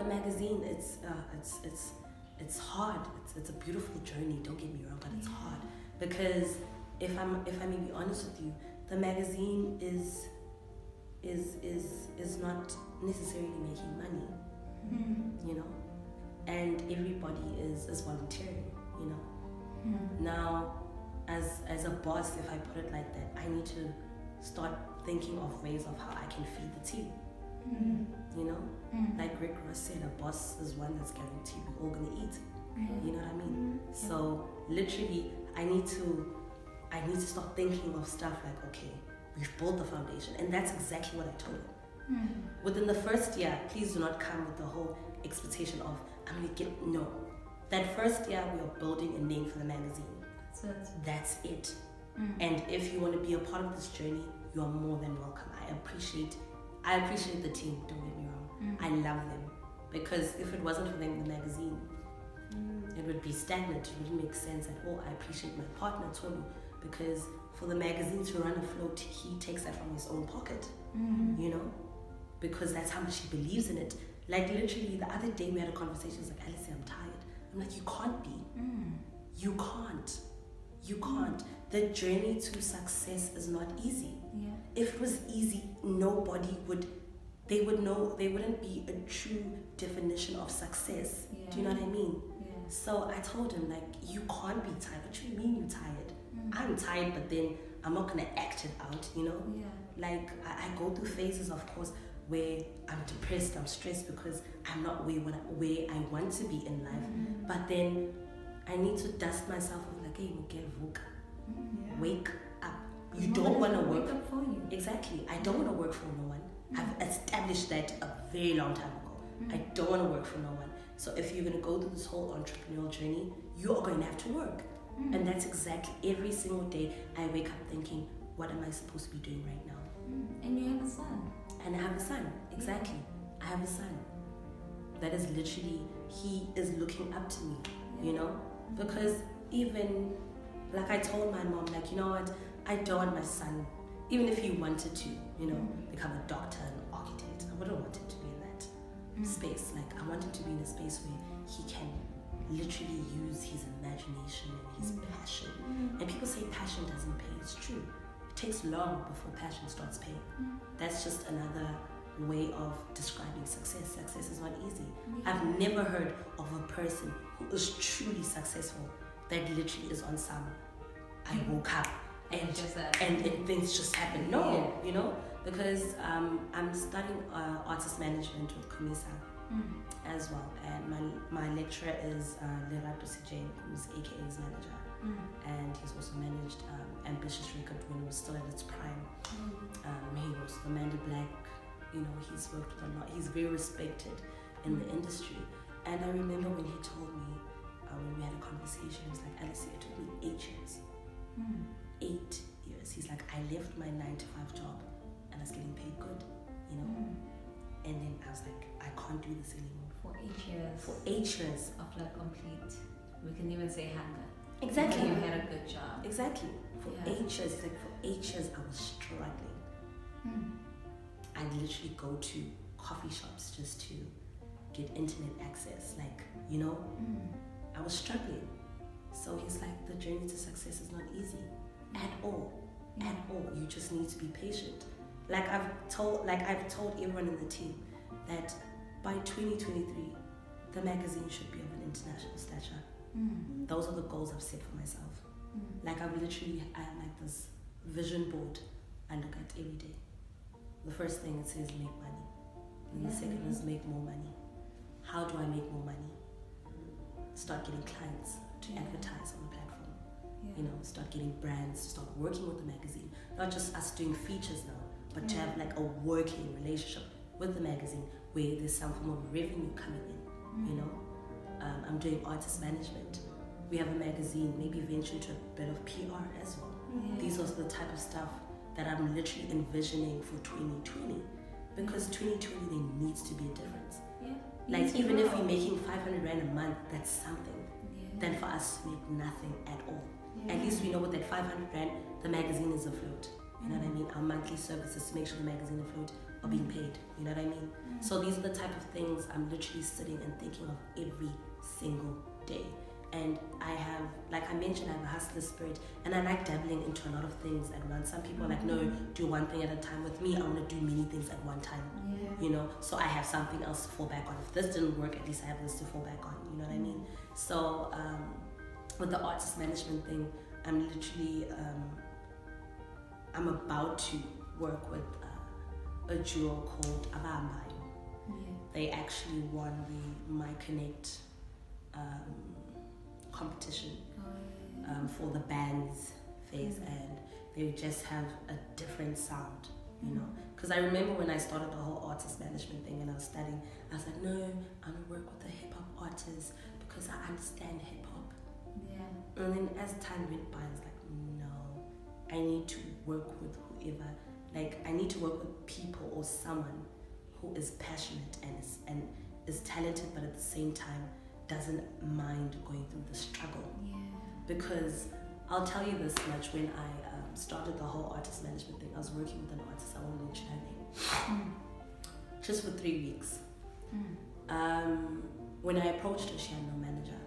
magazine, it's hard. It's a beautiful journey. Don't get me wrong, but it's hard because if I may be honest with you, the magazine is not necessarily making money, you know, and everybody is volunteering, you know. Now, as a boss, if I put it like that, I need to start thinking of ways of how I can feed the team. You know, like Rick Ross said, a boss is one that's guaranteed we're all gonna eat. You know what I mean? So literally, I need to start thinking of stuff like, okay, we've built the foundation, and that's exactly what I told him. Within the first year, please do not come with the whole expectation of no. That first year, we are building a name for the magazine. That's it. And if you want to be a part of this journey, you are more than welcome. I appreciate the team, don't get me wrong. I love them, because if it wasn't for them, the magazine, it would be stagnant. It wouldn't make sense at all. I appreciate my partner, Tony, because for the magazine to run afloat, he takes that from his own pocket, you know, because that's how much he believes in it. Like literally the other day we had a conversation. He's like, Elesi, I'm tired. I'm like, you can't be. You can't. The journey to success is not easy. If it was easy, nobody would they wouldn't be a true definition of success. Do you know what I mean? So I told him, like, you can't be tired. What do you mean you're tired? I'm tired, but then I'm not gonna act it out, you know? Like I go through phases, of course, where I'm depressed, I'm stressed because I'm not where I want to be in life. But then I need to dust myself off, like, hey, wake up. You don't want to work for you. Exactly. I don't want to work for no one. I've established that a very long time ago. I don't want to work for no one. So if you're going to go through this whole entrepreneurial journey, you are going to have to work. And that's exactly every single day I wake up thinking, what am I supposed to be doing right now? And you have a son. And I have a son. Exactly. I have a son. That is literally, he is looking up to me, you know? Because even, like I told my mom, like, you know what? I don't want my son, even if he wanted to, you know, become a doctor, an architect. I wouldn't want him to be in that space. Like, I want him to be in a space where he can literally use his imagination and his passion. And people say passion doesn't pay. It's true. It takes long before passion starts paying. That's just another way of describing success. Success is not easy. I've never heard of a person who is truly successful that literally is on some, I woke up and things just happen. No, you know, because I'm studying artist management with Kumisa as well, and my lecturer is Lerato CJ, who's AKA's manager, and he's also managed Ambitious Record when it was still at its prime. He was Amanda Black, you know, he's worked with a lot. He's very respected in the industry. And I remember when he told me, when we had a conversation, he was like, Elesi, it took me 8 years. 8 years. He's like, I left my 9-to-5 job and I was getting paid good, you know? And then I was like, I can't do this anymore. For 8 years. For 8 years. Of like complete, we can even say hunger. Exactly. You had a good job. Exactly. For 8 years. He's like, for 8 years I was struggling. I'd literally go to coffee shops just to get internet access. Like, you know, I was struggling. So he's like, the journey to success is not easy at all. At all. You just need to be patient. Like I've told everyone in the team that by 2023, the magazine should be of an international stature. Those are the goals I've set for myself. Like I have like this vision board I look at every day. The first thing it says, make money. And the second is make more money. How do I make more money? Start getting clients to advertise on the platform. You know, start getting brands, start working with the magazine. Not just us doing features now, but to have like a working relationship with the magazine where there's some form of revenue coming in, you know. I'm doing artist management. We have a magazine, maybe venture into a bit of PR as well. These are the type of stuff that I'm literally envisioning for 2020, because 2020 there needs to be a difference. Like even if we're making 500 Rand a month, that's something. Then for us to make nothing at all. At least we know with that 500 Rand, the magazine is afloat. You know what I mean? Our monthly services to make sure the magazine is afloat. or being paid. You know what I mean? So these are the type of things I'm literally sitting and thinking of every single day. And I have, like I mentioned, I have a hustler spirit, and I like dabbling into a lot of things at once. Some people are like, no, do one thing at a time. With me, I want to do many things at one time. You know, so I have something else to fall back on. If this didn't work, at least I have this to fall back on. You know what I mean? So with the artist management thing, I'm literally I'm about to work with a duo called Abambayo. They actually won the My Connect competition for the bands phase, and they just have a different sound, you know. Because I remember when I started the whole artist management thing and I was studying, I was like, no, I'm gonna work with a hip hop artist because I understand hip hop. And then as time went by, I was like, no, I need to work with whoever. Like, I need to work with people or someone who is passionate and is talented, but at the same time doesn't mind going through the struggle. Because I'll tell you this much, when I started the whole artist management thing, I was working with an artist, I won't mention her name, just for 3 weeks. When I approached her, she had no manager,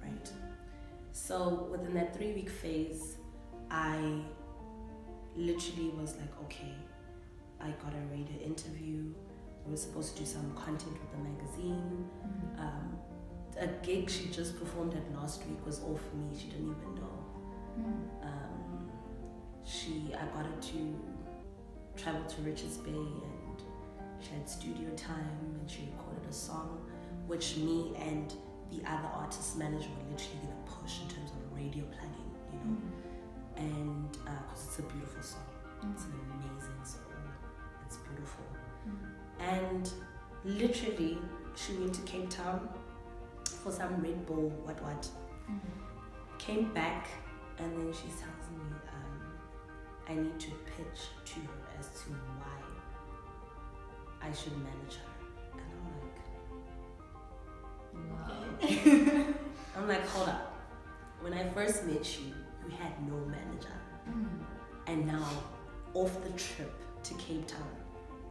right? So within that 3-week phase, I literally was like, okay, I got a radio interview. We were supposed to do some content with the magazine. A gig she just performed at last week was all for me. She didn't even know. I got her to travel to Richards Bay, and she had studio time, and she recorded a song, which me and the other artist manager were literally gonna push in terms of radio planning, you know. And because it's a beautiful song, it's an amazing song, it's beautiful. And literally, she went to Cape Town for some Red Bull, what. Came back, and then she tells me, I need to pitch to her as to why I should manage her. And I'm like, wow. I'm like, hold up. When I first met you, you had no manager. And now, off the trip to Cape Town,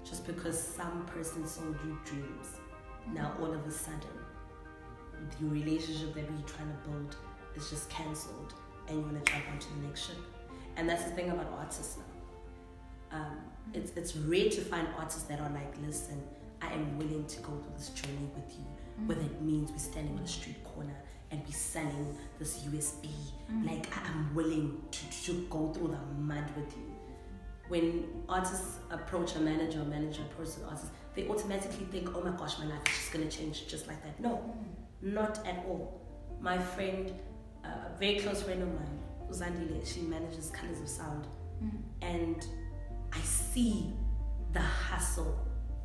just because some person sold you dreams, now all of a sudden, the relationship that we're trying to build is just cancelled, and you want to jump onto the next ship. And that's the thing about artists now. It's rare to find artists that are like, listen, I am willing to go through this journey with you, whether it means we're standing on a street corner and we're selling this USB. Like, I'm willing to go through the mud with you. When artists approach a manager, or manager approaches an artist, they automatically think, oh my gosh, my life is just going to change just like that. No, not at all. My friend, a very close friend of mine, Uzandile, she manages Colors of Sound. And I see the hustle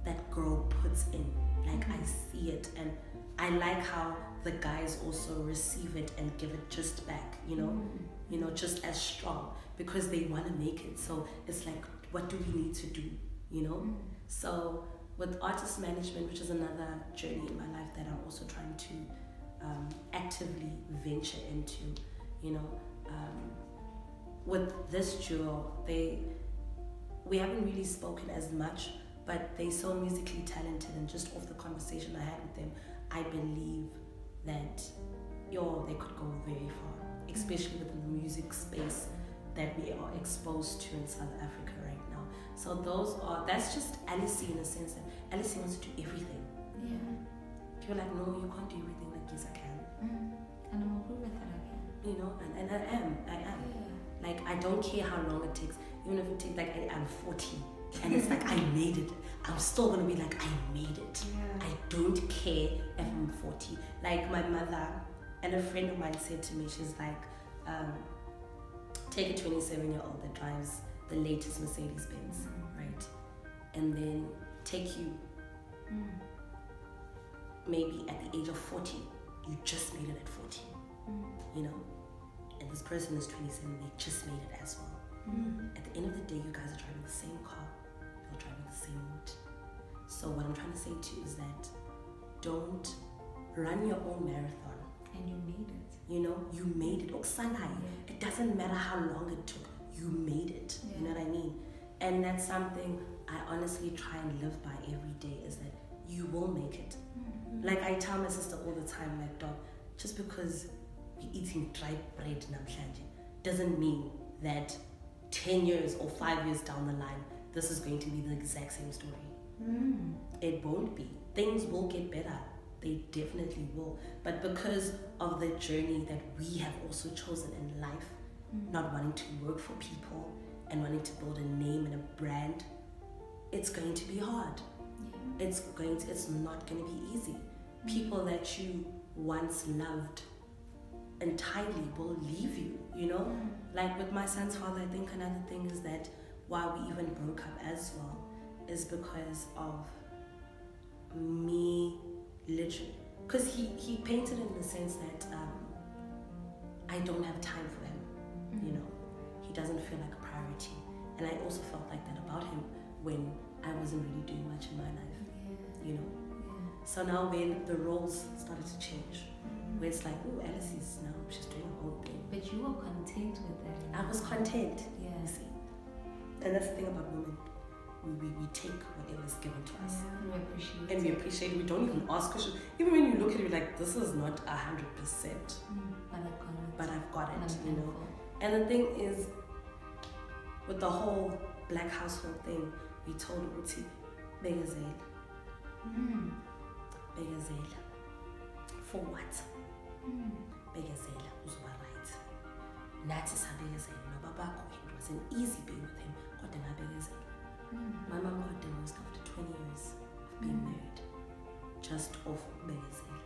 that girl puts in. Like, I see it. And I like how the guys also receive it and give it just back, you know, just as strong, because they want to make it. So it's like, what do we need to do, you know? So with artist management, which is another journey in my life that I'm also trying to actively venture into, you know, with this duo, we haven't really spoken as much, but they're so musically talented, and just off the conversation I had with them, I believe that they could go very far, especially within the music space that we are exposed to in South Africa right now. So that's just Elesi, in a sense that Elesi wants to do everything. People are like, no, you can't do everything. Like, yes, I can. And I'm okay with that, I can. You know, and I am. Like, I don't care how long it takes. Even if it takes, like, I'm 40 and it's like, I made it. I'm still going to be like, I made it. I don't care if I'm 40. Like, my mother and a friend of mine said to me, she's like, take a 27-year-old that drives the latest Mercedes-Benz, right? And then take you maybe at the age of 40, you just made it at 40, you know? And this person is 27, they just made it as well. At the end of the day, you guys are driving the same car, you're driving the same route. So what I'm trying to say to you is that don't run your own marathon. And you made it. You know, you made it. It doesn't matter how long it took, you made it. You know what I mean? And that's something I honestly try and live by every day is that you will make it. Like I tell my sister all the time, like, dog, just because we're eating dry bread namhlanje doesn't mean that 10 years or 5 years down the line, this is going to be the exact same story. It won't be. Things will get better. They definitely will. But because of the journey that we have also chosen in life, not wanting to work for people and wanting to build a name and a brand, it's going to be hard. It's not going to be easy. People that you once loved entirely will leave you, you know? Like with my son's father, I think another thing is that why we even broke up as well is because of me literally, because he painted in the sense that I don't have time for him, you know? He doesn't feel like a priority. And I also felt like that about him when I wasn't really doing much in my life, you know? So now when the roles started to change, where it's like, oh, Elesi's now, she's doing a whole thing. But you were content with that. I was content, Yeah. you see. And that's the thing about women. We take whatever is given to us. Yeah, we appreciate And we appreciate it. We don't even ask questions. Even when you look at it, you're like, this is not 100%. But I've got it, you know. And the thing is, with the whole black household thing, we told Uti, Begazela. Begazela. For what? Begazela was all right. Nathi sabegazela. No babakho, it wasn't easy being with him. Kodwa ngabegazela. My mom got divorced after 20 years of being married. Just off begazela.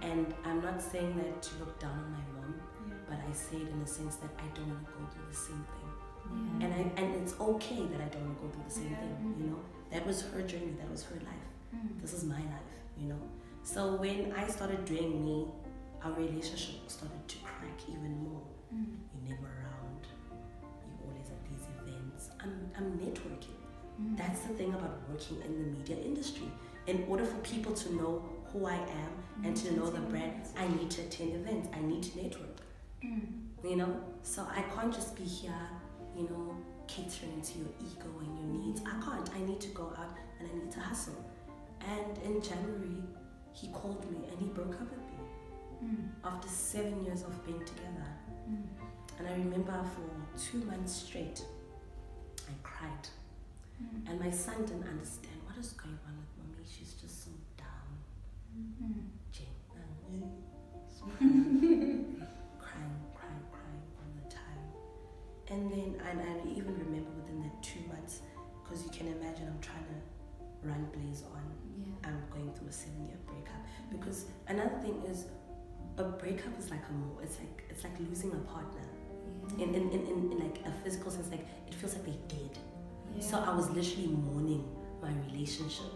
And I'm not saying that to look down on my mom, but I say it in the sense that I don't want to go through the same thing. And it's okay that I don't want to go through the same thing, you know? That was her journey, that was her life. This is my life, you know? So when I started doing me, our relationship started to crack even more. You're never around. You're always at these events. I'm networking. That's the thing about working in the media industry. In order for people to know who I am and to know the brand, I need to attend events. I need to network. You know? So I can't just be here, you know, catering to your ego and your needs. I can't. I need to go out and I need to hustle. And in January, he called me and he broke up with me after 7 years of being together. And I remember for 2 months straight, I cried. And my son didn't understand what is going on with mommy. She's just so down. Crying all the time. And then I even remember within that 2 months, because you can imagine I'm trying to run Blaze on. I'm going through a 7-year breakup. Because another thing is, a breakup is like it's like losing a partner. In like a physical sense, like it feels like they're dead. So I was literally mourning my relationship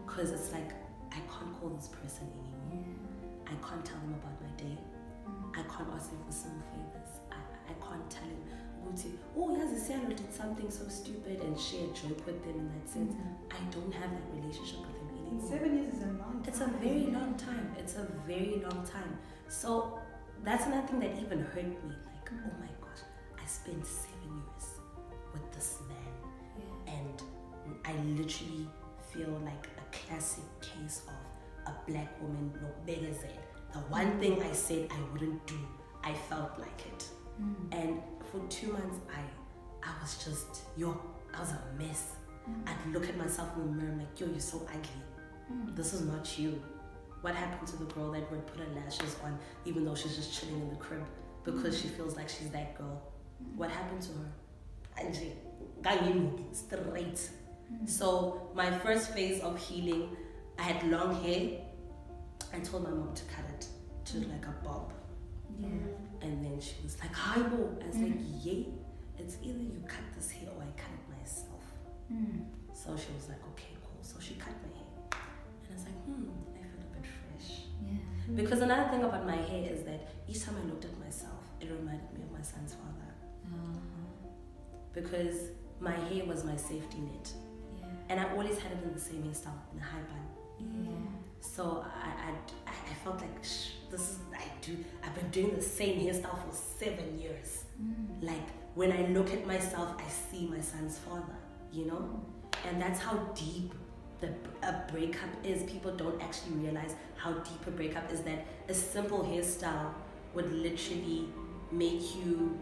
because it's like I can't call this person anymore. I can't tell them about my day. I can't ask them for some favors. I can't tell him, oh, Yazisiano did something so stupid and share a joke with them in that sense. I don't have that relationship with him anymore. 7 years is a long time. It's a very long time. It's a very long time. So that's another thing that even hurt me. Like, oh my gosh, I spent 7 years with this man. And I literally feel like a classic case of a black woman, no better said. The one thing I said I wouldn't do, I felt like it. And for 2 months, I was just, I was a mess. I'd look at myself in the mirror like, you're so ugly. This is not you. What happened to the girl that would put her lashes on even though she's just chilling in the crib because she feels like she's that girl? What happened to her? And she got straight. So my first phase of healing, I had long hair. I told my mom to cut it to like a bob. And then she was like, hi, Bo. I was like, yeah, it's either you cut this hair or I cut it myself. So she was like, okay, cool. So she cut my hair. And I was like, I feel a bit fresh. Because another thing about my hair is that each time I looked at myself, it reminded me of my son's father. Because my hair was my safety net. And I always had it in the same hairstyle, in a high bun. So I felt like, I've been doing the same hairstyle for 7 years. Like, when I look at myself, I see my son's father, you know? And that's how deep a breakup is. People don't actually realize how deep a breakup is, that a simple hairstyle would literally make you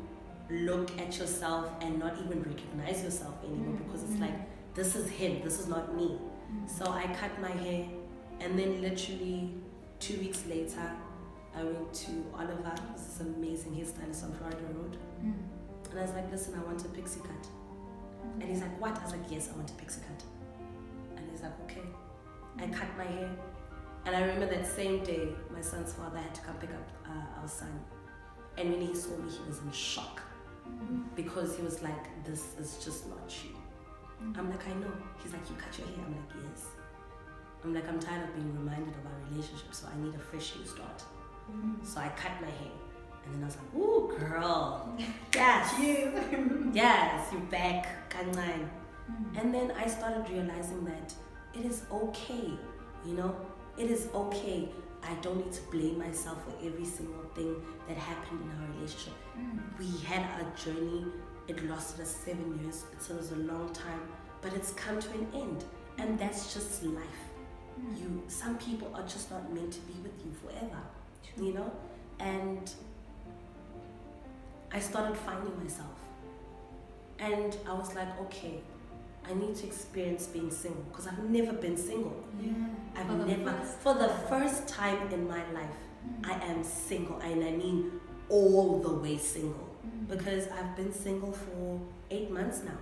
look at yourself and not even recognize yourself anymore, because it's like, this is him, this is not me. So I cut my hair, and then literally 2 weeks later I went to Oliver, who's this amazing hairstylist on Florida Road, and I was like, listen, I want a pixie cut. And he's like, what? I was like, yes, I want a pixie cut. And he's like, okay. I cut my hair, and I remember that same day my son's father had to come pick up our son, and when he saw me he was in shock, because he was like, this is just not you. I'm like, I know. He's like, you cut your hair? I'm like, yes. I'm like, I'm tired of being reminded of our relationship, so I need a fresh new start. So I cut my hair, and then I was like, ooh, girl, yes, yes, you're back, kancane. And then I started realizing that it is okay, you know, it is okay. I don't need to blame myself for every single thing that happened in our relationship. We had a journey. It lasted us 7 years. It was a long time, but it's come to an end, and that's just life. Some people are just not meant to be with you forever, you know. And I started finding myself, and I was like, okay, I need to experience being single, because I've never been single. For the first time in my life, I am single, and I mean all the way single, because I've been single for 8 months now.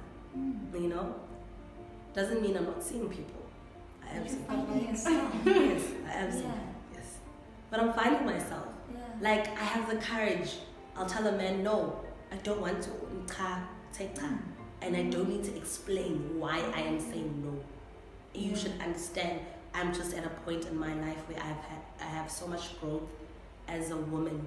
You know, doesn't mean I'm not seeing people. I am single. Yes, I am single. Yes, but I'm finding myself. Like, I have the courage. I'll tell a man, no, I don't want to. Take time. And I don't need to explain why I am saying no. You should understand, I'm just at a point in my life where I have so much growth as a woman,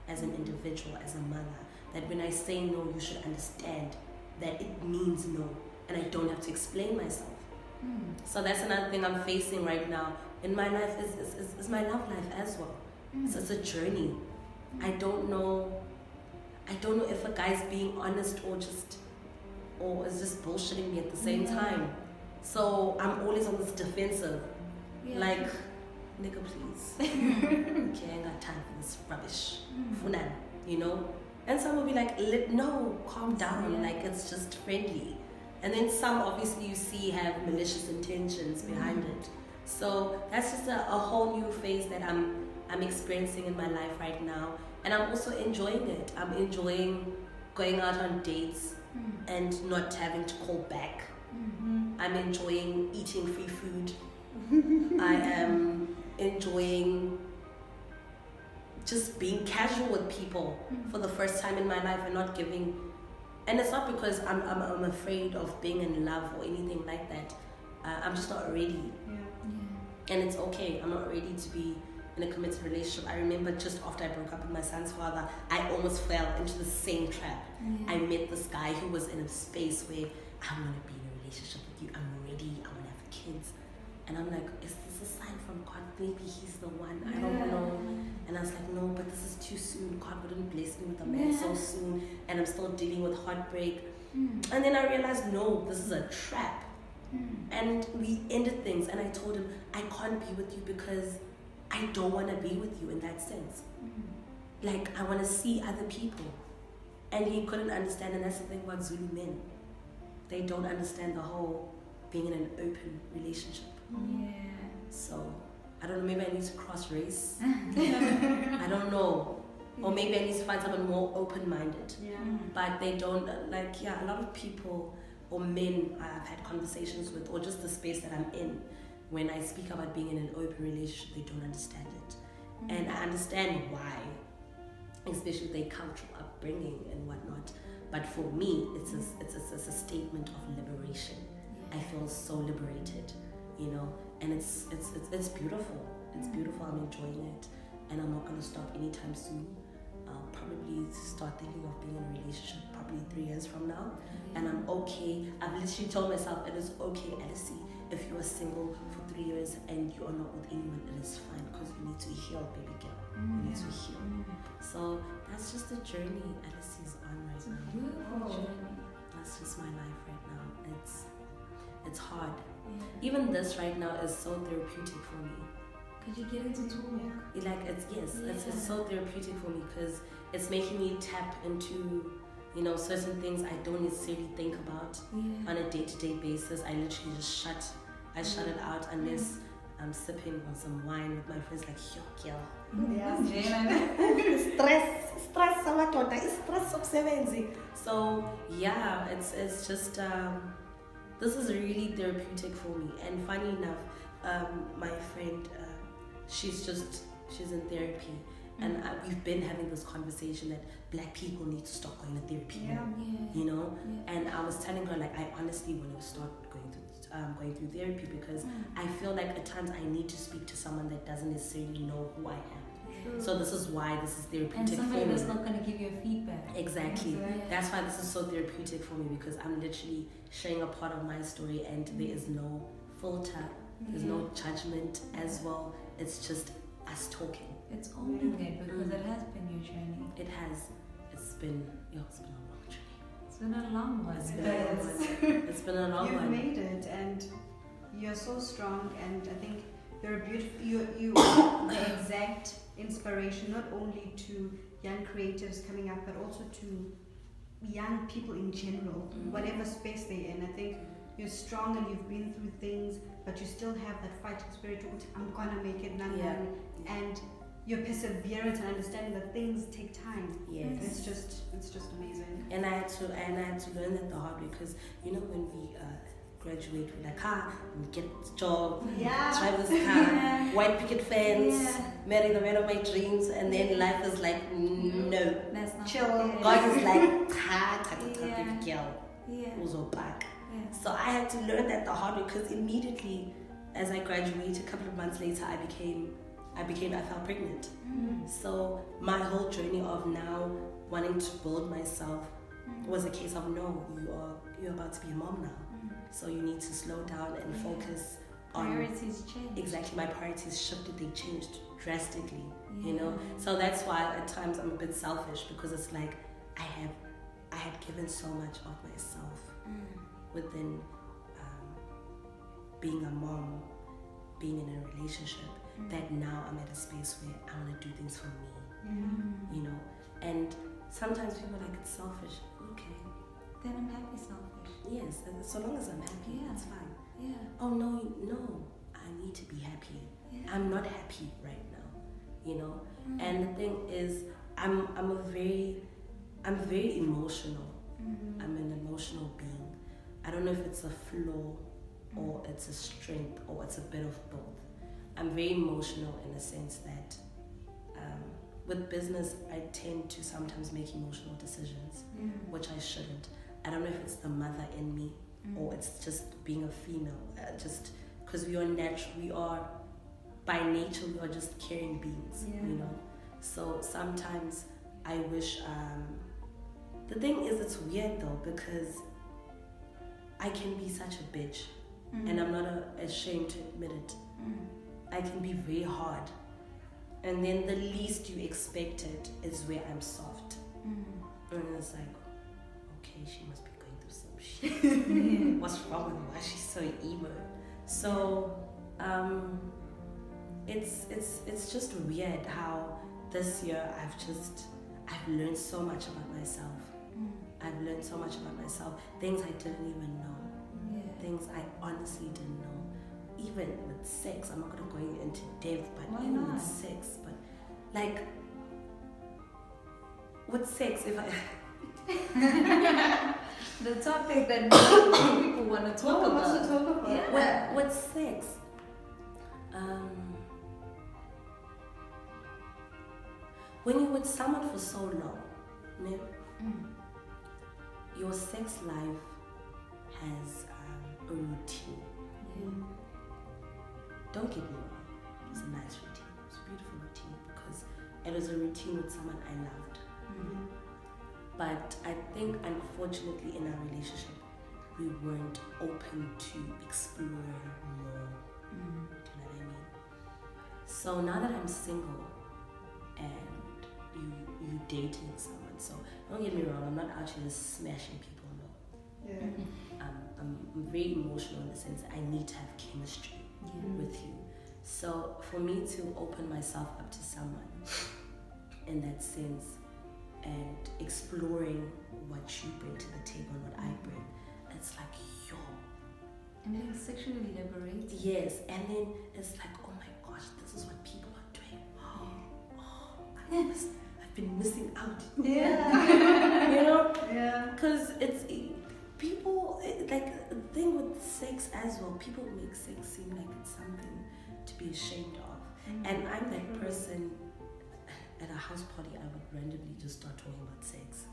as an individual, as a mother, that when I say no, you should understand that it means no, and I don't have to explain myself. So that's another thing I'm facing right now in my life, is my love life as well. So it's a journey. I don't know if a guy's being honest or is just bullshitting me at the same time. So I'm always on this defensive. Like, nigga, please. Okay, I got time for this rubbish. Funan, you know? And some will be like, no, calm down. Like, it's just friendly. And then some, obviously, you see have malicious intentions behind it. So that's just a whole new phase that I'm experiencing in my life right now. And I'm also enjoying it. I'm enjoying going out on dates and not having to call back. I'm enjoying eating free food. I am enjoying just being casual with people for the first time in my life, and not giving. And it's not because I'm afraid of being in love or anything like that. I'm just not ready. And it's okay. I'm not ready to be in a committed relationship. I remember just after I broke up with my son's father, I almost fell into the same trap. I met this guy who was in a space where I want to be in a relationship with you. I'm ready. I want to have kids. And I'm like, is this a sign from God? Maybe he's the one. I don't know. And I was like, no, but this is too soon. God wouldn't bless me with a man so soon. And I'm still dealing with heartbreak. And then I realized, no, this is a trap. And we ended things. And I told him, I can't be with you because I don't want to be with you in that sense. Like, I want to see other people. And he couldn't understand. And that's the thing about Zulu men. They don't understand the whole being in an open relationship. So, I don't know, maybe I need to cross race. I don't know. Or maybe I need to find someone more open-minded. But they don't, like, a lot of people or men I've had conversations with, or just the space that I'm in, when I speak about being in an open relationship, they don't understand it. And I understand why, especially their cultural upbringing and whatnot. But for me, it's a statement of liberation. I feel so liberated, you know, and it's beautiful. It's beautiful. I'm enjoying it, and I'm not going to stop anytime soon. I'll probably start thinking of being in a relationship probably 3 years from now, and I'm okay. I've literally told myself it is okay, Elesi, if you are single for 3 years and you are not with anyone, it is fine, because you need to heal, baby girl. You need to heal. So that's just the journey Elesi is on right now. Beautiful journey. That's just my life right now. it's hard. Even this right now is so therapeutic for me. Could you get into talk? It's so therapeutic for me because it's making me tap into, certain things I don't necessarily think about on a day-to-day basis. I literally just shut it out unless I'm sipping on some wine with my friends, like, yo, stress amadoda, stress okusebenzi. So yeah, it's just this is really therapeutic for me. And funny enough, my friend, she's in therapy, and we've been having this conversation that Black people need to stop going to therapy. And I was telling her, like, I honestly want to start going through therapy because I feel like at times I need to speak to someone that doesn't necessarily know who I am. So this is why this is therapeutic and somebody for me. that's not going to give you a feedback. Exactly. That's why this is so therapeutic for me, because I'm literally sharing a part of my story and there is no filter, there's no judgment as well. It's just us talking. It's owning it because it has been your journey. It has. It's been a long journey. It's been a long one. It's been a long one. You've made it, and you're so strong, and I think you're you are the exact inspiration not only to young creatives coming up, but also to young people in general, whatever space they're in. I think you're strong and you've been through things, but you still have that fighting spirit to I'm gonna make it, and your perseverance and understanding that things take time. Yes. It's just amazing. And I had to learn that the hard way, because when we graduate, we're like, we get a job, drive this car, white picket fence, marry the man of my dreams, and then life is like, no, that's not chill. God is like, big girl, also back. So I had to learn that the hard way, because immediately as I graduated, a couple of months later, I felt pregnant. So my whole journey of now wanting to build myself was a case of, no, you're about to be a mom now. So you need to slow down and focus on... Priorities changed. Exactly, my priorities shifted, they changed drastically, So that's why at times I'm a bit selfish, because it's like I had given so much of myself within being a mom, being in a relationship, that now I'm at a space where I want to do things for me, And sometimes people are like, it's selfish. Okay. Then I'm happy selfish. Yes, so long as I'm happy, that's fine. Yeah. Oh no, I need to be happy. Yeah. I'm not happy right now, And the thing is, I'm very emotional. I'm an emotional being. I don't know if it's a flaw or it's a strength or it's a bit of both. I'm very emotional in the sense that with business, I tend to sometimes make emotional decisions, which I shouldn't. I don't know if it's the mother in me or it's just being a female, just because we are by nature, we are just caring beings, So sometimes I wish, the thing is, it's weird though, because I can be such a bitch and I'm not ashamed to admit it. I can be very hard, and then the least you expect it is where I'm soft, and it's like, okay, she must be going through some shit. What's wrong with her? Why is she so emo? So it's just weird how this year I've learned so much about myself. I've learned so much about myself, things I didn't even know, things I honestly didn't know. Even with sex, I'm not going to go into depth, but even with sex, but like with sex, if I the topic that people want to talk about. Wants to talk about. Yeah. With sex, when you're with someone for so long, your sex life has a routine. Don't get me wrong, it's a nice routine, it's a beautiful routine, because it was a routine with someone I loved. But I think, unfortunately, in our relationship, we weren't open to exploring more. Do you know what I mean? So now that I'm single and you dating someone, so don't get me wrong, I'm not out here just smashing people, no. I'm I'm very emotional in the sense that I need to have chemistry with you. So for me to open myself up to someone in that sense and exploring what you bring to the table and what I bring, it's like, yo. And being sexually liberated. Yes, and then it's like, oh my gosh, this is what people are doing. I've been missing out. Yeah. You know? Yeah. Because it's people, like the thing with sex as well, people make sex seem like it's something to be ashamed of. And I'm that person at a house party, I would randomly just start talking about sex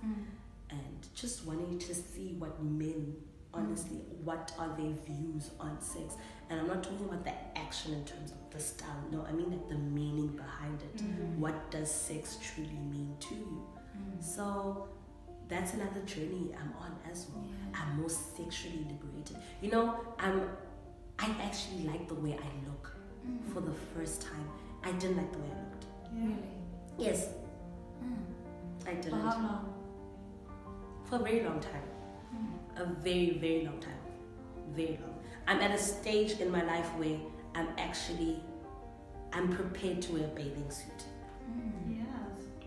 and just wanting to see what men, honestly, what are their views on sex. And I'm not talking about the action in terms of the style. No, I mean like the meaning behind it. What does sex truly mean to you? So that's another journey I'm on as well. I'm more sexually liberated. You know, I actually like the way I look for the first time. I didn't like the way I looked. Really? Yes. I didn't. For how long? For a very long time. A very, very long time. Very long. I'm at a stage in my life where I'm prepared to wear a bathing suit. Yes.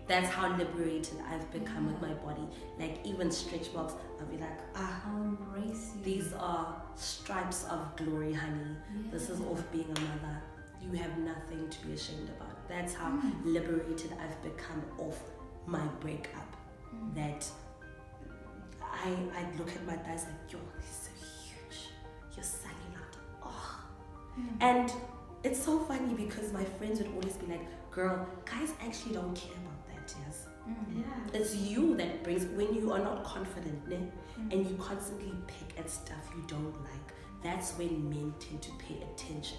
That's how liberated I've become with my body. Like even stretch marks, I'll be like, I'll embrace you. these are stripes of glory, honey. This is off being a mother. You have nothing to be ashamed about. That's how liberated I've become off my breakup. That I look at my thighs like, yo, they're so huge. You're sagging out. Oh. And it's so funny because my friends would always be like, girl, guys actually don't care about that, yes? Yeah. It's you that brings, when you are not confident, ne? And you constantly pick at stuff you don't like, that's when men tend to pay attention.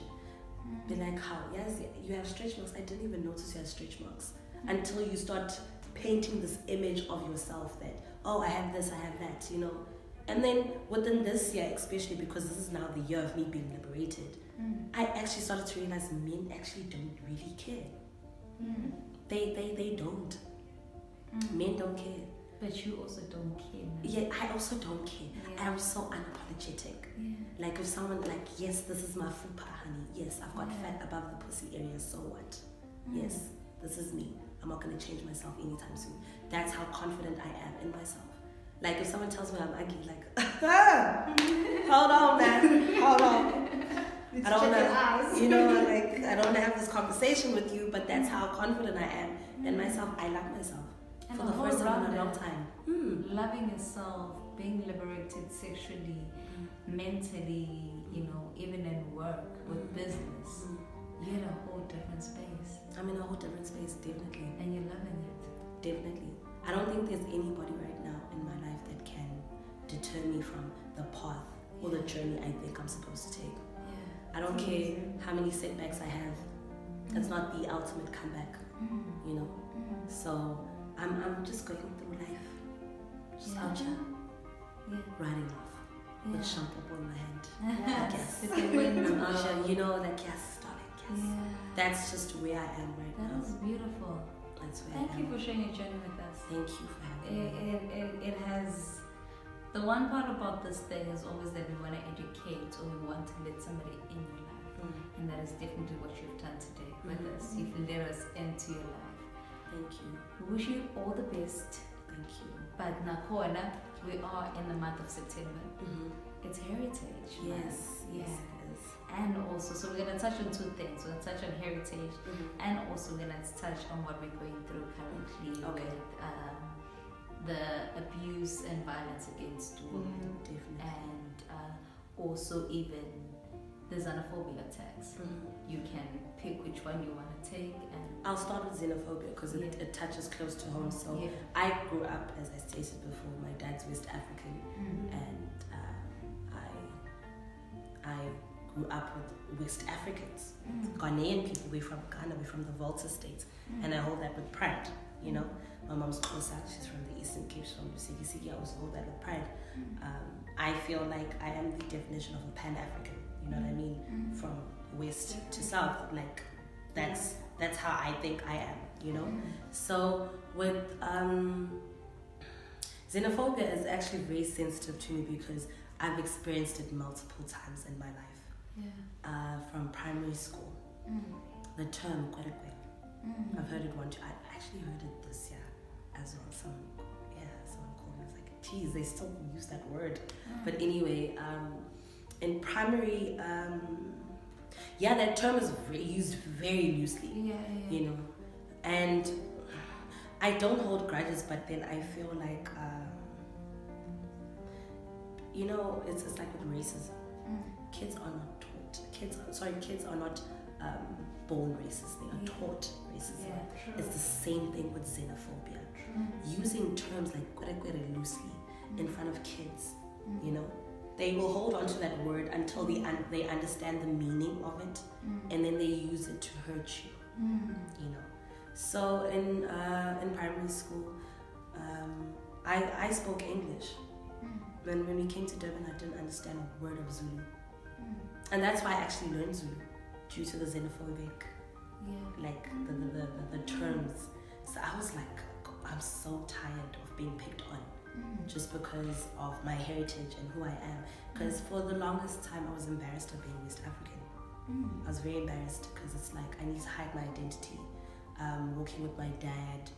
Be like, how? Yes, you have stretch marks. I didn't even notice you have stretch marks until you start painting this image of yourself that, oh, I have this, I have that, you know. And then within this year, especially because this is now the year of me being liberated, I actually started to realize men actually don't really care. They don't. Men don't care. But you also don't care. Yeah, I also don't care. I'm so unapologetic. Like if someone like, yes, this is my fupa, honey. Yes, I've got fat above the pussy area, so what? Yes, this is me. I'm not going to change myself anytime soon. That's how confident I am in myself. Like if someone tells me I'm ugly, like, hold on, man, hold on. I don't know, you know, like I don't have this conversation with you, but that's how confident I am in myself. I love myself And for the first time in a long time. Loving yourself, being liberated sexually, mentally, you know, even in work, with business. You're in a whole different space. I'm in a whole different space, definitely. And you're loving it. Definitely. I don't think there's anybody right now in my life that can deter me from the path or the journey I think I'm supposed to take. I don't care how many setbacks I have. It's not the ultimate comeback, you know. So I'm just going through life, just out here, riding off with shampoo in my hand. I guess. I'm out here, you know, like yes, darling, yes. That's just where I am right now. That is beautiful. That's where Thank I am. you for sharing your journey with us. Thank you for having me. It has. The one part about this thing is always that we want to educate or we want to let somebody in your life. And that is definitely what you've done today with us. You've let us into your life. Thank you. We wish you all the best. Thank you. But Nakona, we are in the month of September. It's Heritage Month. Yes, it is. And also, so we're going to touch on two things. We're going to touch on heritage and also we're going to touch on what we're going through currently with the abuse and violence against women. Definitely. And also even the xenophobia attacks. You can pick which one you want to take. And I'll start with xenophobia because it touches close to home. So I grew up, as I stated before, my dad's West African, and I grew up with West Africans, Ghanaian people. We're from Ghana, we're from the Volta States, and I hold that with pride. You know, my mom's Xhosa, she's from the Eastern Cape, she's from Sikisiki. I also hold that with pride. I feel like I am the definition of a Pan-African. You know what I mean? From west to south, like that's how I think I am. You know. So with xenophobia is actually very sensitive to me because I've experienced it multiple times in my life. Yeah. From primary school. The term kwerekwe. I've heard it I actually heard it this year as well. Someone called me. I was like, geez, they still use that word. But anyway, in primary, that term is used very loosely. You know, and I don't hold grudges, but then I feel like, it's like with racism. Kids are not taught. Kids are not born racist. They are taught racism. It's the same thing with xenophobia. Using terms like kwerekwere loosely in front of kids, they will hold on to that word until they understand the meaning of it, and then they use it to hurt you. So in primary school, I spoke English. When we came to Durban, I didn't understand a word of Zulu, and that's why I actually learned Zulu, due to the xenophobic, like the terms. So I was like, I'm so tired of being picked on, just because of my heritage and who I am. Because for the longest time, I was embarrassed of being West African. I was very embarrassed because it's like I need to hide my identity. Working with my dad,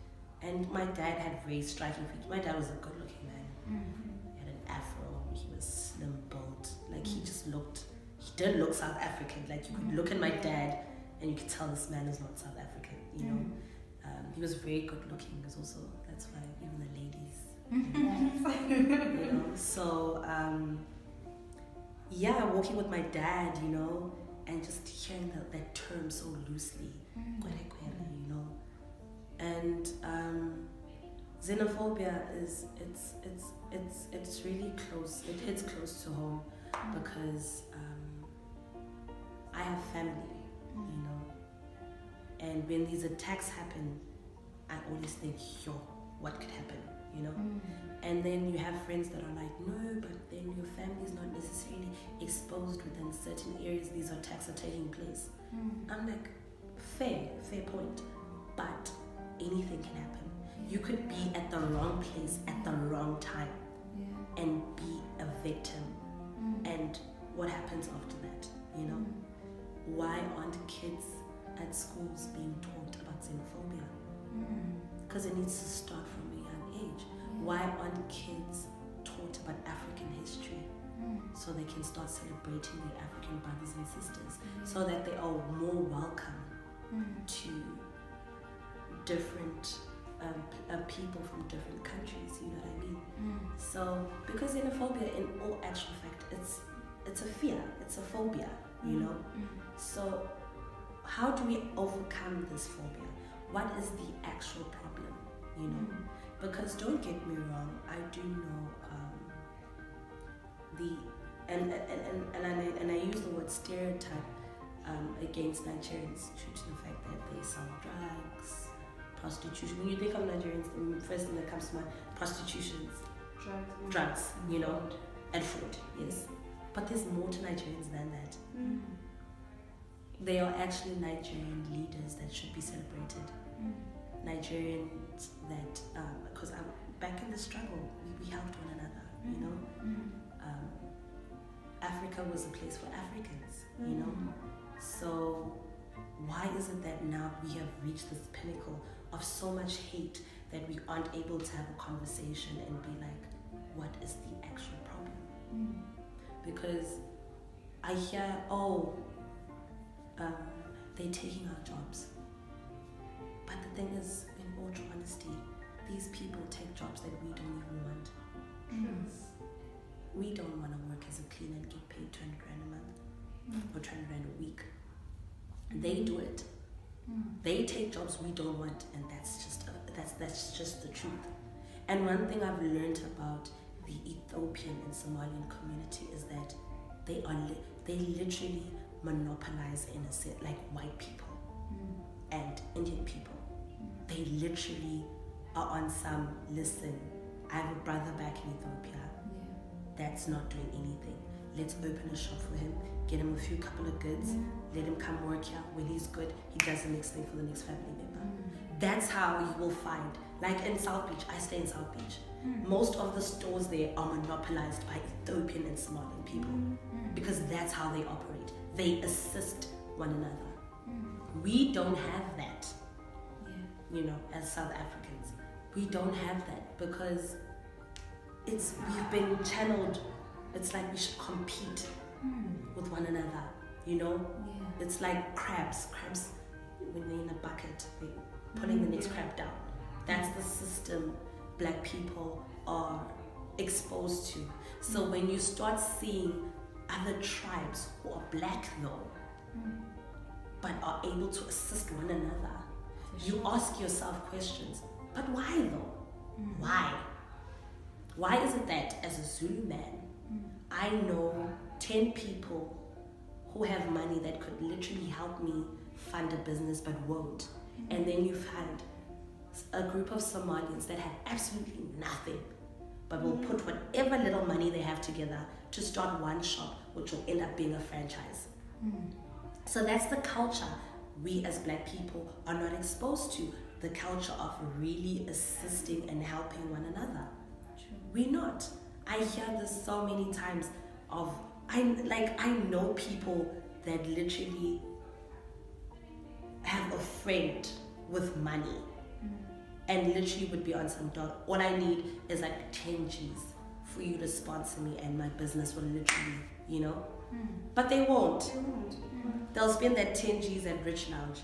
and my dad had very striking features. My dad was a good-looking man. He had an afro. He was slim built. Like he didn't look South African. Like you could look at my dad, and you could tell this man is not South African. He was very good-looking. That's why even the ladies. So working with my dad, and just hearing that term so loosely, and xenophobia it's really close. It hits close to home because I have family, and when these attacks happen, I always think, what could happen, And then you have friends that are like, no, but then your family is not necessarily exposed within certain areas these attacks are taking place. I'm like, fair point, but anything can happen. You could be at the wrong place at the wrong time and be a victim. And what happens after that, Why aren't kids at schools being taught about xenophobia? Because it needs to start from a young age. Why aren't kids taught about African history so they can start celebrating their African brothers and sisters, so that they are more welcome to different people from different countries, you know what I mean? So, because xenophobia, in all actual fact, it's a fear, it's a phobia, So, how do we overcome this phobia? What is the actual problem, Because don't get me wrong, I do know and I use the word stereotype against Nigerians due to the fact that they sell drugs, prostitution. When you think of Nigerians, the first thing that comes to mind, prostitutions, drugs, and food, yes. But there's more to Nigerians than that. They are actually Nigerian leaders that should be celebrated. Nigerians that, because I'm back in the struggle, we helped one another, Africa was a place for Africans, So why is it that now we have reached this pinnacle of so much hate that we aren't able to have a conversation and be like, what is the actual problem? Because I hear, they're taking our jobs. But the thing is, in all true honesty, these people take jobs that we don't even want. We don't want to work as a cleaner and get paid 200 rand a month or 200 rand a week. They do it. They take jobs we don't want, and that's just the truth. And one thing I've learned about the Ethiopian and Somalian community is that they literally monopolize in a sense, like white people and Indian people. They literally are on some, listen, I have a brother back in Ethiopia that's not doing anything. Let's open a shop for him, get him a couple of goods, let him come work here. When he's good, he does the next thing for the next family member. That's how you will find, like in South Beach, I stay in South Beach. Most of the stores there are monopolized by Ethiopian and Somalian people because that's how they operate. They assist one another. We don't have that, you know, as South Africans. We don't have that because we've been channeled. It's like we should compete with one another, you know? Yeah. It's like crabs. Crabs, when they're in a bucket, they're pulling the next crab down. That's the system Black people are exposed to. So when you start seeing other tribes who are Black though, but are able to assist one another, you ask yourself questions. But why though? Why? Why is it that as a Zulu man, I know 10 people who have money that could literally help me fund a business but won't? And then you find a group of Somalians that have absolutely nothing but will put whatever little money they have together to start one shop, which will end up being a franchise. So that's the culture we as Black people are not exposed to, the culture of really assisting and helping one another. We're not. I hear this so many times I know people that literally have a friend with money and literally would be on some dot. All I need is like 10 G's for you to sponsor me and my business will literally, you know? But they won't. They'll spend that 10 G's at Rich Lounge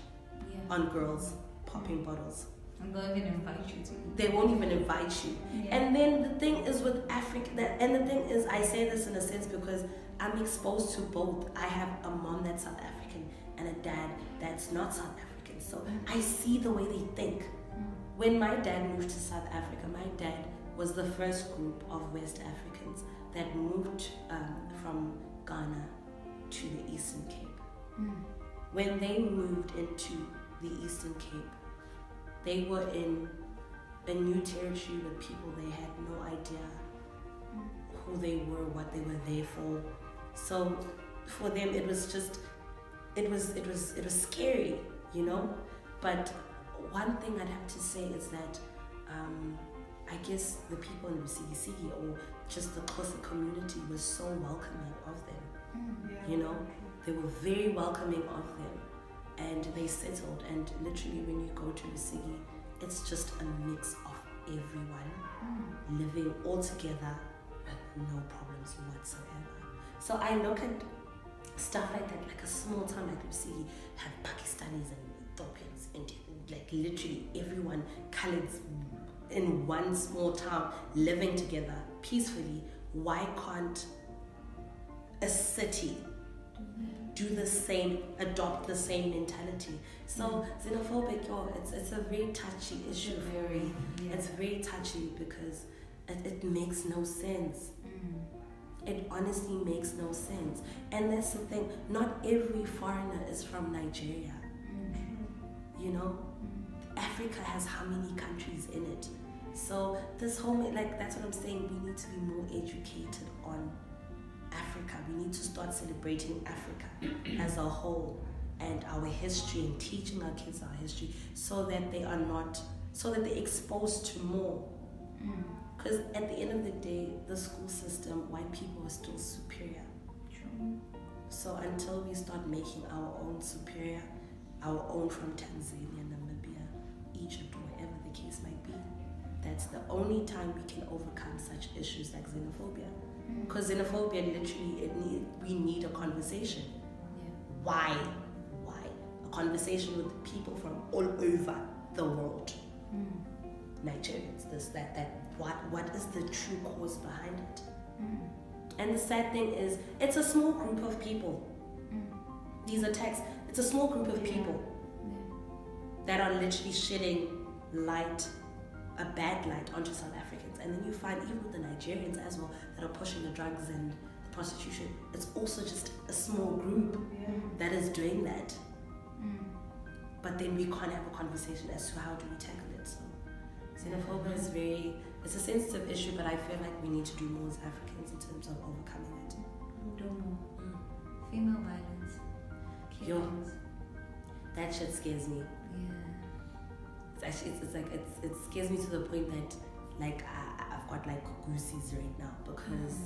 on girls popping bottles. And they'll even invite you to. They won't even invite you. And then the thing is with Africa, and the thing is, I say this in a sense because I'm exposed to both. I have a mom that's South African and a dad that's not South African. So I see the way they think. When my dad moved to South Africa, my dad was the first group of West Africans that moved from Ghana to the Eastern Cape. When they moved into the Eastern Cape, they were in a new territory with people they had no idea who they were, what they were there for. So for them, it was just, it was scary, you know. But one thing I'd have to say is that I guess the people in Sigi or just the closer community was so welcoming of them. You know, they were very welcoming of them. And they settled, and literally when you go to Sigi, it's just a mix of everyone living all together with no problems whatsoever. So I look at stuff like that, like a small town like Sigi, have Pakistanis and Ethiopians and like literally everyone colored in one small town living together peacefully. Why can't a city do the same, adopt the same mentality? So xenophobic, it's a very touchy issue. It's very touchy because it makes no sense. It honestly makes no sense. And that's the thing, not every foreigner is from Nigeria. You know, Africa has how many countries in it? So this whole, like, that's what I'm saying, we need to be more educated on Africa. We need to start celebrating Africa as a whole and our history and teaching our kids our history so that they're exposed to more. Because at the end of the day, the school system, white people are still superior. So until we start making our own superior, our own from Tanzania, Namibia, Egypt, wherever the case might be, that's the only time we can overcome such issues like xenophobia. Because xenophobia, literally, we need a conversation. Why? A conversation with people from all over the world. Nigerians, this, that. What is the true cause behind it? And the sad thing is, it's a small group of people. These attacks, it's a small group of people that are literally shedding light, a bad light onto South Africans. And then you find even with the Nigerians as well that are pushing the drugs and the prostitution, it's also just a small group that is doing that. But then we can't have a conversation as to how do we tackle it. So xenophobia is it's a sensitive issue, but I feel like we need to do more as Africans in terms of overcoming it. Do more. Female violence. Yo, that shit scares me. Yeah. It's actually, it scares me to the point that, like, I've got like goosies right now because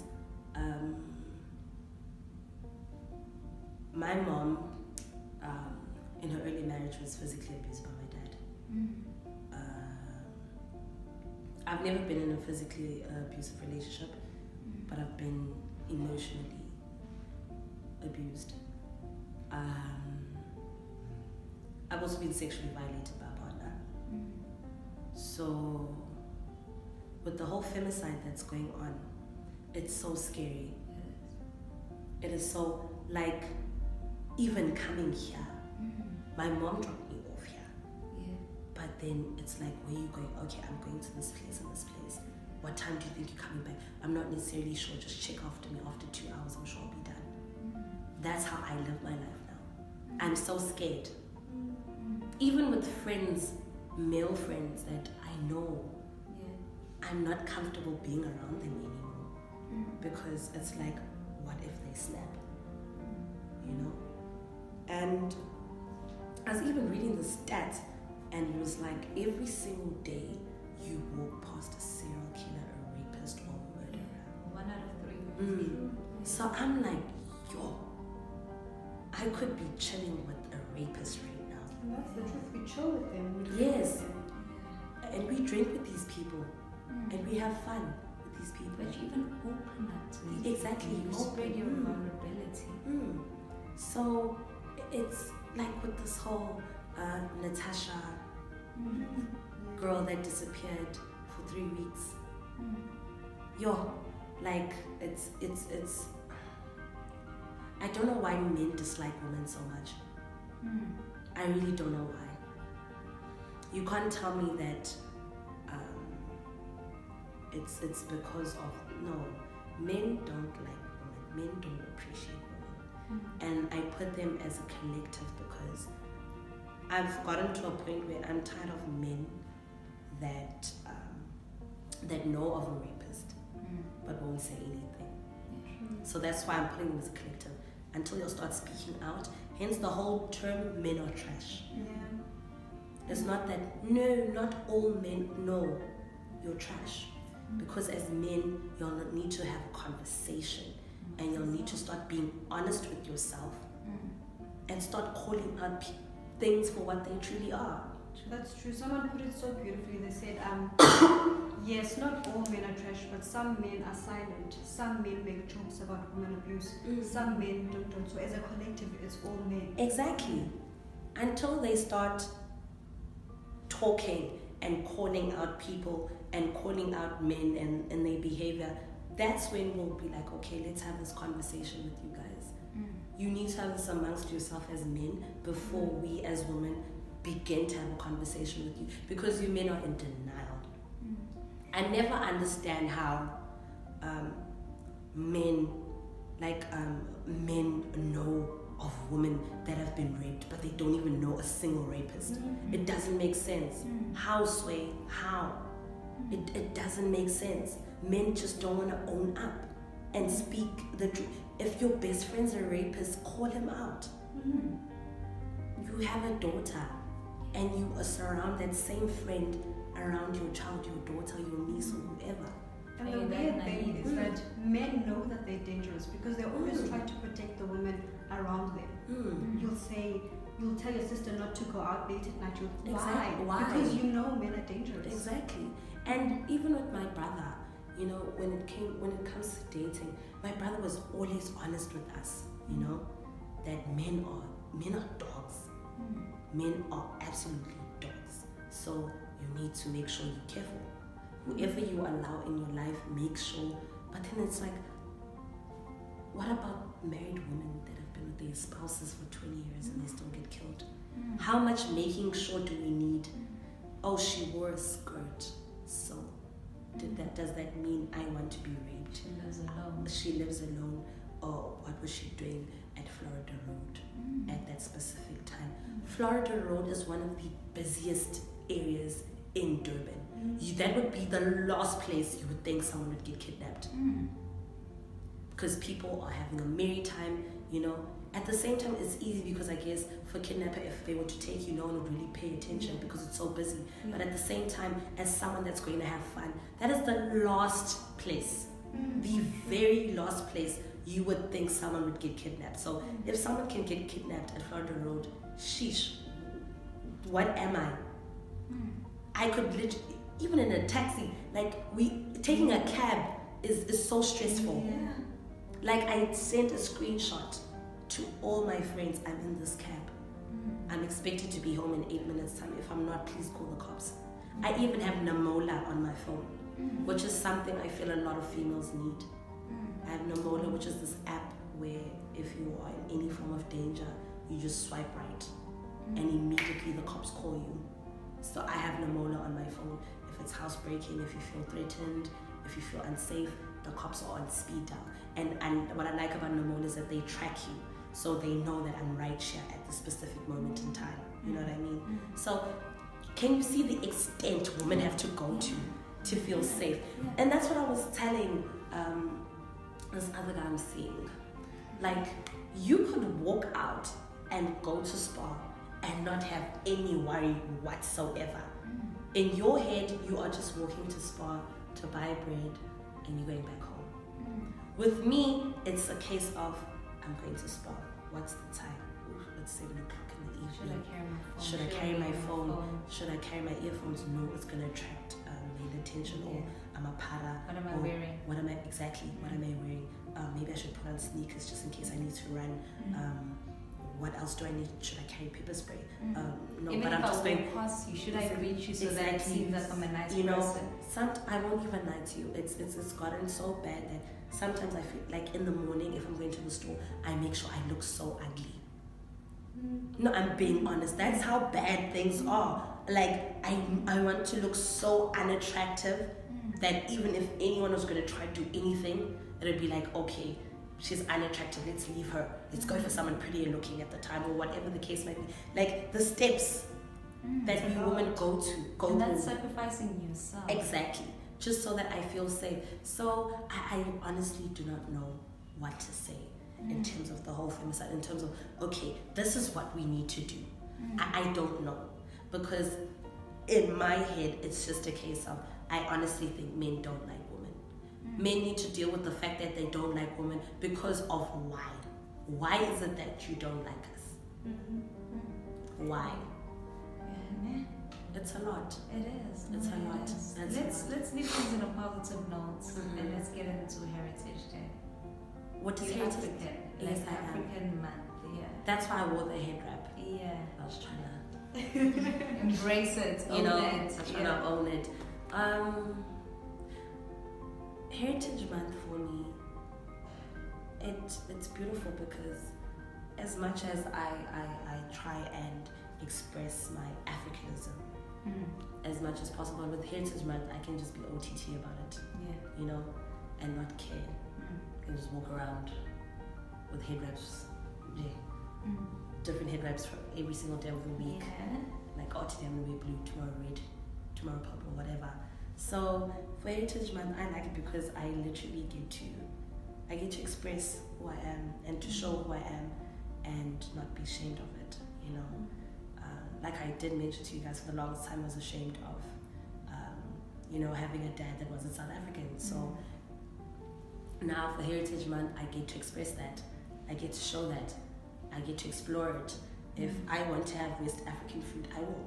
my mom, in her early marriage, was physically abused by my dad. I've never been in a physically abusive relationship, but I've been emotionally abused. I've also been sexually violated by a partner. So, with the whole femicide that's going on, it's so scary. It is so, like, even coming here, my mom dropped me off here. But then it's like, where are you going? Okay, I'm going to this place and this place. What time do you think you're coming back? I'm not necessarily sure. Just check after me. After 2 hours, I'm sure I'll be done. That's how I live my life now. I'm so scared. Even with friends, male friends that I know, I'm not comfortable being around them anymore. Because it's like, what if they snap? You know? And I was even reading the stats, and it was like every single day you walk past a serial killer, a rapist, or a murderer. 1 out of 3. So I'm like, yo, I could be chilling with a rapist right now. And that's the truth. We chill with them. Yes. And we drink with these people. And we have fun with these people. But you even open up to these Exactly. people. You spread your vulnerability. So it's like with this whole Natasha girl that disappeared for 3 weeks. Yo, like it's I don't know why men dislike women so much. I really don't know why. You can't tell me that it's because of, no, men don't like women. Men don't appreciate women. And I put them as a collective because I've gotten to a point where I'm tired of men that know of a rapist but won't say anything. So that's why I'm putting them as a collective until you'll start speaking out. Hence the whole term men are trash. It's not that, no, not all men know you're trash. Because as men, you'll need to have a conversation and you'll need to start being honest with yourself and start calling out things for what they truly are. That's true. Someone put it so beautifully. They said, yes, not all men are trash, but some men are silent. Some men make jokes about women abuse. Some men don't. So as a collective, it's all men. Exactly. Until they start talking and calling out people and calling out men and their behavior, that's when we'll be like, okay, let's have this conversation with you guys. You need to have this amongst yourself as men before we as women begin to have a conversation with you, because you men are in denial. I never understand how men know of women that have been raped, but they don't even know a single rapist. It doesn't make sense. How, Sway? How? It doesn't make sense. Men just don't want to own up and speak the truth. If your best friend's a rapist, call him out. You have a daughter and you surround that same friend around your child, your daughter, your niece, or whoever. And the weird thing is that men know that they're dangerous because they always try to protect the women around them. You'll tell your sister not to go out late at night. Why? Because you know men are dangerous. Exactly. And even with my brother, you know, when it comes to dating, my brother was always honest with us, you know, that men are dogs. Men are absolutely dogs. So you need to make sure you're careful. Whoever you allow in your life, make sure. But then it's like, what about married women that have been with their spouses for 20 years and they still get killed? How much making sure do we need? Oh, she wore a skirt, so does that mean I want to be raped? She lives alone. She lives alone. Or what was she doing at Florida Road at that specific time? Florida Road is one of the busiest areas in Durban. That would be the last place you would think someone would get kidnapped. because people are having a merry time, you know. At the same time, it's easy because I guess for kidnapper, if they were to take you, no one would really pay attention because it's so busy. But at the same time, as someone that's going to have fun, that is the last place, the very last place you would think someone would get kidnapped. So if someone can get kidnapped at Florida Road, sheesh, what am I? I could literally, even in a taxi, like taking a cab is so stressful. Yeah. Like I sent a screenshot to all my friends, I'm in this cab. I'm expected to be home in 8 minutes time. If I'm not, please call the cops. I even have Namola on my phone, which is something I feel a lot of females need. I have Namola, which is this app where if you are in any form of danger, you just swipe right and immediately the cops call you. So I have Namola on my phone. If it's housebreaking, if you feel threatened, if you feel unsafe, the cops are on speed dial. And what I like about Namola is that they track you. So they know that I'm right here at the specific moment in time. You know what I mean? So can you see the extent women have to go to feel safe? And that's what I was telling this other guy I'm seeing. Like, you could walk out and go to Spa and not have any worry whatsoever. In your head, you are just walking to Spa to buy bread and you're going back home. With me, it's a case of, I'm going to Spa. What's the time? Ooh, it's 7 o'clock in the evening. Should I carry my phone? Should I carry my earphones? No, it's going to attract male attention. Or I'm a para. What am I wearing? What am I wearing? Maybe I should put on sneakers just in case I need to run. What else do I need? Should I carry pepper spray? No, even but if I'm just going past you, should I greet you so that it seems like I'm a nice person? I won't even lie to you. It's gotten so bad that sometimes I feel like in the morning, if I'm going to the store, I make sure I look so ugly. No, I'm being honest. That's how bad things are. Like, I want to look so unattractive that even if anyone was going to try to do anything, it would be like, okay, she's unattractive, let's leave her. Let's go for someone prettier looking at the time, or whatever the case might be. Like, the steps that we women go through. And that's sacrificing yourself. Exactly. Just so that I feel safe. So I honestly do not know what to say in terms of the whole femicide, in terms of, okay, this is what we need to do. I don't know. Because in my head, it's just a case of, I honestly think men don't like women. Men need to deal with the fact that they don't like women because of why. Why is it that you don't like us? Why? Yeah. It's a lot. It is. It's a lot. Let's leave things in a positive note and let's get into Heritage Day. What is You're Heritage African. Day? Like Yes, I am. African month. Yeah. That's why I wore the head wrap. Yeah. I was trying to, Embrace it. you know, own I it. was trying to own it. Heritage Month for me, it's beautiful because as much as I try and express my Africanism as much as possible, with Heritage Month I can just be OTT about it, Yeah. you know, and not care. And just walk around with head wraps, different head wraps for every single day of the week. Yeah. Like, oh, today I'm gonna wear blue, tomorrow red, tomorrow purple, whatever. So for Heritage Month, I like it because I literally get to express who I am and to show who I am and not be ashamed of it, you know. Like I did mention to you guys, for the longest time I was ashamed of, you know, having a dad that wasn't South African. So now for Heritage Month, I get to express that. I get to show that. I get to explore it. If I want to have West African food, I will.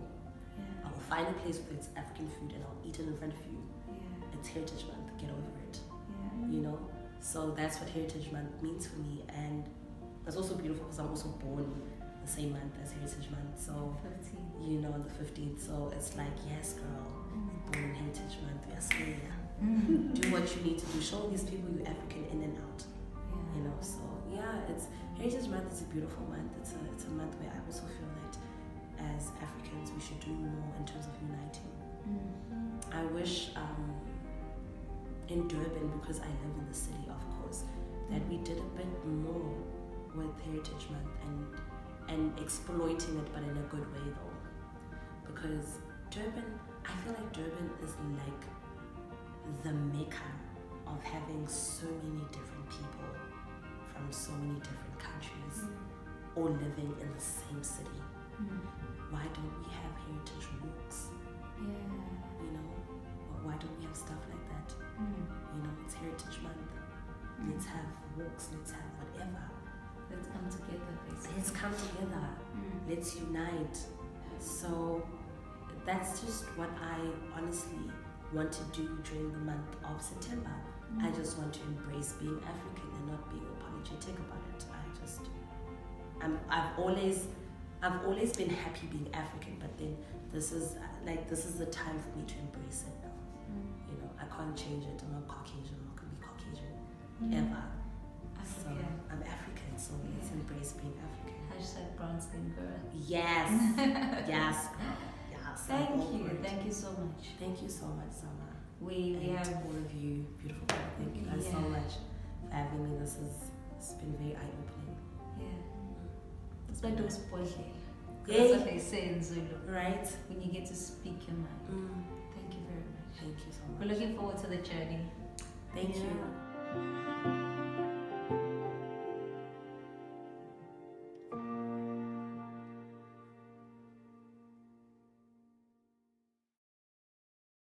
Yeah. I will find a place with its African food and I'll eat it in front of you. Yeah. It's Heritage Month, get over it. Yeah. You know? So that's what Heritage Month means for me. And it's also beautiful because I'm also born the same month as Heritage Month. So, 15. you know, the 15th. So it's like, yes, girl, born in Heritage Month, we are still here. Do what you need to do. Show these people you're African in and out. Yeah. You know, so yeah, Heritage Month is a beautiful month. It's a month where I also feel that as Africans we should do more in terms of uniting. I wish in Durban, because I live in the city, of course, that we did a bit more with Heritage Month and exploiting it, but in a good way though. Because Durban, I feel like Durban is like the mecca of having so many different people from so many different countries, all living in the same city. Why don't we have heritage walks? You know, why don't we have stuff like that? You know, it's Heritage Month. Let's have walks, let's have whatever. Let's come together, basically. Let's come together. Let's unite. So that's just what I honestly want to do during the month of September. I just want to embrace being African and not being apologetic about it. I've always been happy being African, but then this is the time for me to embrace it now. You know, I can't change it. I'm not Caucasian. I'm not gonna be Caucasian ever. So I'm African. So let's embrace being African. Hashtag brown skin girl. Yes, yes, girl. Yes. Thank you so much. Thank you so much, Sama. We have all of you, beautiful people. Thank you guys so much for having me. It's been very eye-opening. It's like those boys. That's what they say in Zulu. Right? When you get to speak your mind. Thank you very much. Thank you so much. We're looking forward to the journey. Thank you.